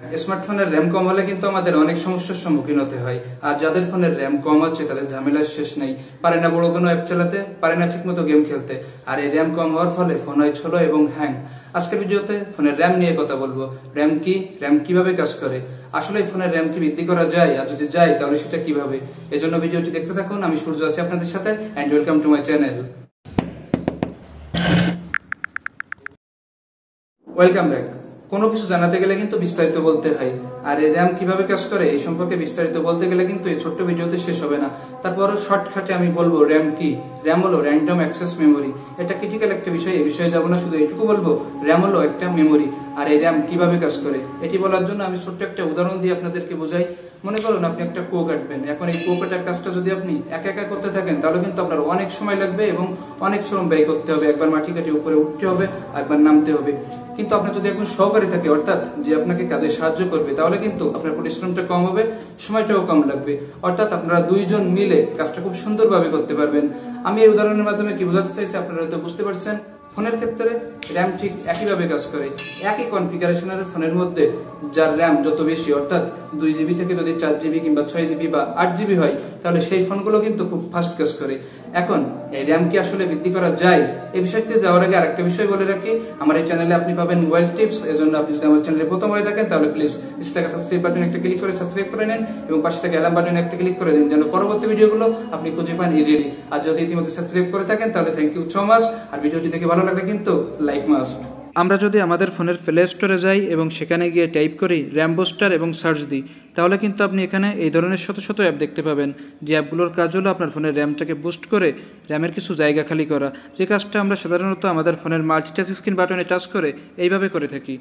স্মার্টফোনের র্যাম কম হলে কিন্তু আমাদের অনেক সমস্যার সম্মুখীন হতে হয়। আর যাদের ফোনের র্যাম কম আছে তাদের ঝামেলার শেষ নেই, পারে না বড় কোনো অ্যাপ চালাতে, পারে না ঠিকমতো গেম খেলতে। আর এই র্যাম কম হওয়ার ফলে ফোন হয় ছোট এবং হ্যাং। আজকের ভিডিওতে ফোনের র্যাম নিয়ে কথা বলবো। র্যাম কি, র্যাম কিভাবে কাজ করে, আসলে ফোনের র্যাম কি বৃদ্ধি করা যায়, আর যদি যায় তাহলে সেটা কিভাবে। এজন্য ভিডিওটি দেখতে থাকুন। আমি সূর্য আছি আপনাদের সাথে, and welcome to my channel. Welcome back. কোনো কিছু জানাতে গেলে কিন্তু বিস্তারিত বলতে হয়, আর এই র্যাম কিভাবে কাজ করে এই সম্পর্কে বিস্তারিত বলতে গেলে কিন্তু এই ছোট্ট ভিডিওতে শেষ হবে না। তারপরও শর্টকাটে আমি বলবো র্যাম কি। র্যাম হলো র্যান্ডম অ্যাক্সেস মেমোরি। এটা ক্রিটিক্যাল একটা বিষয়, এই বিষয়ে যাবো না, শুধু এইটুকু বলবো র্যাম হলো একটা মেমোরি। আর এই র্যাম কিভাবে কাজ করে এটি বলার জন্য আমি ছোট্ট একটা উদাহরণ দিয়ে আপনাদেরকে বোঝাই। মনে করুন আপনি একটা কুয়ো কাটবেন। এখন এই কুয়ো কাটার কাজটা যদি আপনি একা একা করতে থাকেন তাহলে কিন্তু আপনার অনেক সময় লাগবে এবং অনেক শ্রম ব্যয় করতে হবে। একবার মাটি কাটি উপরে উঠতে হবে, একবার নামতে হবে। কিন্তু আপনার যদি একজন সহকারী থাকে, অর্থাৎ যে আপনাকে কাজে সাহায্য করবে, তাহলে কিন্তু আপনার পরিশ্রমটা কম হবে, সময়টাও কম লাগবে। অর্থাৎ আপনারা দুইজন মিলে কাজটা খুব সুন্দরভাবে করতে পারবেন। আমি এই উদাহরণের মাধ্যমে কি বোঝাতে চাইছি আপনারা হয়তো বুঝতে পারছেন। ফোনের ক্ষেত্রে র্যাম ঠিক একইভাবে কাজ করে। একই কনফিগারেশনের ফোনের মধ্যে যার র্যাম যত বেশি, অর্থাৎ 2 GB থেকে যদি 4 GB কিংবা 6 GB বা 8 GB হয়, তাহলে সেই ফোনগুলো কিন্তু খুব ফাস্ট কাজ করে। এখন এই র্যাম কি আসলে বৃদ্ধি করা যায়, এই বিষয়টিতে যাওয়ার আগে আরেকটা বিষয় বলে রাখি। আমার এই চ্যানেলে আপনি পাবেন মোবাইল টিপস। এজন্য আপনি যদি আমার চ্যানেলে প্রথম হয়ে থাকেন তাহলে প্লিজ নিচে থাকা সাবস্ক্রাইব বাটনে একটা ক্লিক করে সাবস্ক্রাইব করে নেন এবং পাশে থাকা অ্যালার্ম বাটনে একটা ক্লিক করে দিন, যেন পরবর্তী ভিডিওগুলো আপনি খুঁজে পান ইজিলি। আর যদি ইতিমধ্যে সাবস্ক্রাইব করে থাকেন তাহলে থ্যাংক ইউ সো মাচ। আর ভিডিওটি দেখে ভালো লাগলে কিন্তু লাইক মাস্ট। আমরা যদি আমাদের ফোনের প্লে স্টোরে যাই এবং সেখানে গিয়ে টাইপ করি র্যাম বুস্টার এবং সার্চ দিই, তাহলে কিন্তু আপনি এখানে এই ধরনের শত শত অ্যাপ দেখতে পাবেন। যে অ্যাপগুলোর কাজ হলো আপনার ফোনের র্যামটাকে বুস্ট করে র্যামের কিছু জায়গা খালি করা, যে কাজটা আমরা সাধারণত আমাদের ফোনের মাল্টিটাচ স্ক্রিন বাটনে টাচ করে এইভাবে করে থাকি।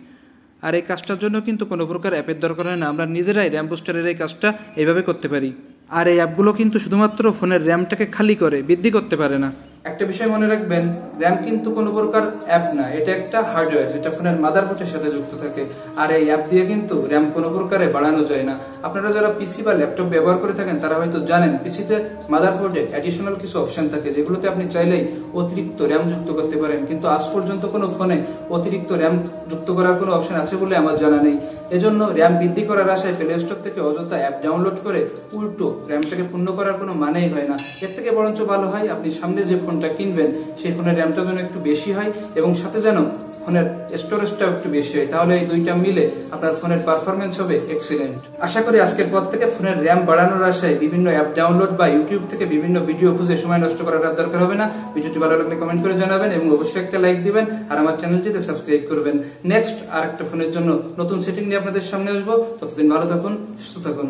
আর এই কাজটার জন্য কিন্তু কোনো প্রকার অ্যাপের দরকার হয় না, আমরা নিজেরাই র্যাম বুস্টারের এই কাজটা এইভাবে করতে পারি। আর এই অ্যাপগুলো কিন্তু শুধুমাত্র ফোনের র্যামটাকে খালি করে, বৃদ্ধি করতে পারে না। একটা বিষয় মনে রাখবেন, র্যাম কিন্তু কোনো প্রকার অ্যাপ না, এটা একটা হার্ডওয়্যার যেটা ফোনের মাদারবোর্ডের সাথে যুক্ত থাকে। আর এই অ্যাপ দিয়ে কিন্তু র্যাম কোনো প্রকারে বাড়ানো যায় না। আপনারা যারা পিসি বা ল্যাপটপ ব্যবহার করে থাকেন তারা হয়তো জানেন পিসিতে মাদারবোর্ডে অ্যাডিশনাল কিছু অপশন থাকে, যেগুলোতে আপনি চাইলেই অতিরিক্ত র্যাম যুক্ত করতে পারেন। কিন্তু আজ পর্যন্ত কোনো ফোনে অতিরিক্ত র্যাম যুক্ত করার কোনো অপশন আছে বলে আমার জানা নেই। এজন্য র্যাম বৃদ্ধি করার আশায় প্লে স্টোর থেকে অযথা অ্যাপ ডাউনলোড করে উল্টো র্যামটাকে পূর্ণ করার কোনো মানেই হয় না। এর থেকে বরঞ্চ ভালো হয় আপনি সামনে যে ফোনটা কিনবেন সেই ফোনের র্যামটা যেন একটু বেশি হয় এবং সাথে যেন ফোনের স্টোরেজটাও একটু বেশি হয়, তাহলে এই দুইটা মিলে আপনার ফোনের পারফরমেন্স হবে এক্সিলেন্ট। আশা করি আজকের পর থেকে ফোনের র্যাম বাড়ানোর আশায় বিভিন্ন অ্যাপ ডাউনলোড বা ইউটিউব থেকে বিভিন্ন ভিডিও খুঁজে সময় নষ্ট করার দরকার হবে না। ভিডিওটি ভালো লাগলে কমেন্ট করে জানাবেন এবং অবশ্যই একটা লাইক দিবেন আর আমার চ্যানেলটিতে সাবস্ক্রাইব করবেন। নেক্সট আর একটা ফোনের জন্য নতুন সেটিং নিয়ে আপনাদের সামনে আসবো। ততদিন ভালো থাকুন, সুস্থ থাকুন।